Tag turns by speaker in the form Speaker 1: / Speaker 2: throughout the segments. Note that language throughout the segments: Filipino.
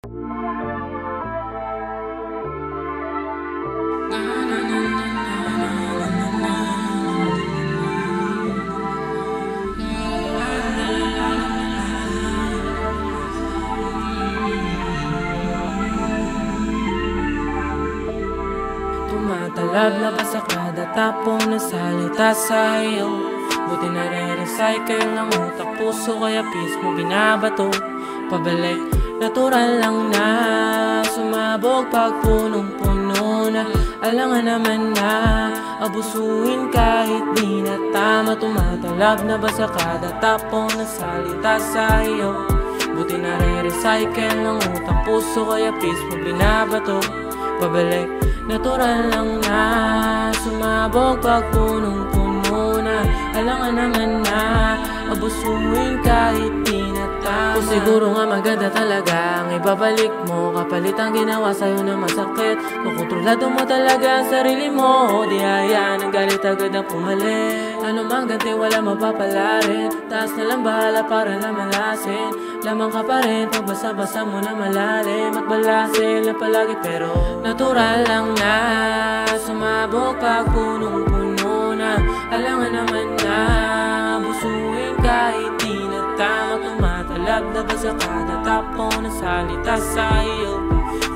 Speaker 1: Tumatalab na ba sa kada tapong na salita sa'yo? Buti nare-recycle ng utak, puso kaya peace mo binabato. Pabalik, natural lang na sumabog pag punong-puno na. Alangan naman na abusuin kahit di na tama. Tumatalab na ba sa kada tapong na salita sa'yo? Buti nare-recycle ng utak, puso kaya peace mo binabato. Pabalik, natural lang na sumabog pag punong-puno na. Alangan naman na abusuin kahit di na tama. Kung siguro nga maganda talaga ang ibabalik mo, kapalit ang ginawa sa'yo na masakit. Kung kontrolado mo talaga ang sarili mo, di hayaan ang galit agad ang pumalit. Ano mang ganti wala mapapala rin, taas na lang bahala para na malasin. Lamang ka pa rin pag basa-basa mo na malalim. At balasin na palagi pero natural lang na sumabog pag punong-puno na. Alangan naman na abusuin kahit di na tama. Tumatalab na ba sa kada tapong na salita sa'yo?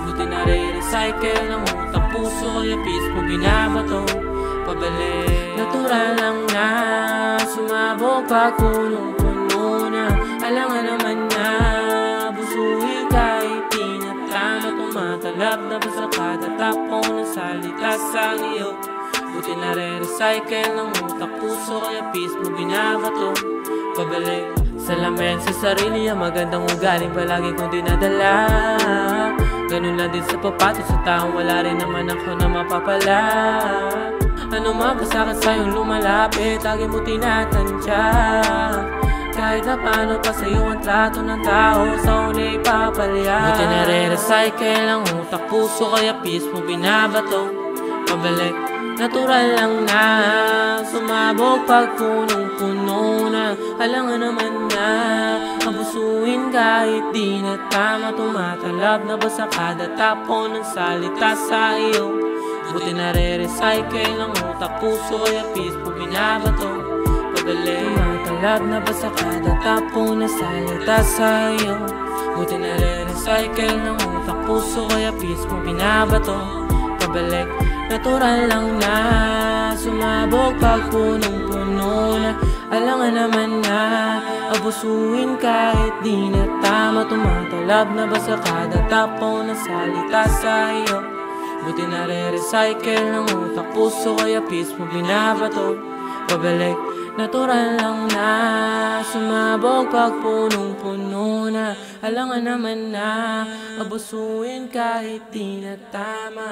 Speaker 1: Buti nare-recycle ng utak, puso kaya peace mo binabato. Pabalik, natural lang na sumabog pag punong-puno na. Alangan naman na abusuin kahit di na tama. Tumatalab na ba sa kada tapong na salita sa'yo? Buti nare-recycle ng utak, puso kaya peace mo binabato. Pabalik, salamin sa sarili ang magandang ugaling palagi kong dinadala. Ganun lang din sa papato sa taong wala rin naman ako na mapapala. Ano mabasakit sa'yong lumalapit, lagi mo tinatansya. Kahit na paano pa sa'yo ang trato ng tao, sa una ipapalya. Buti nare-recycle ang utak, puso kaya peace mo binabato. Pabalik, natural lang na sumabog pag punong-puno na. Alangan naman na abusuin kahit di na tama. Tumatalab na ba sa kada tapon ng salita sa iyo? Buti nare-recycle ang utak, puso kaya peace mo binabato. Pabalik, tumatalab na ba sa kada tapon na salita sa iyo? Buti nare-recycle ng utak, puso kaya peace mo binabato. Pabalik, natural lang na sumabog pag punong-puno na. Alangan naman na abusuin kahit di na tama. Tumatalab na ba sa kada tapong na salita sa iyo? Buti nare-recycle ng utak, puso kaya peace mo binabato. Pabalik, natural lang na sumabog pag punong-puno na. Alangan naman na abusuin kahit di na tama.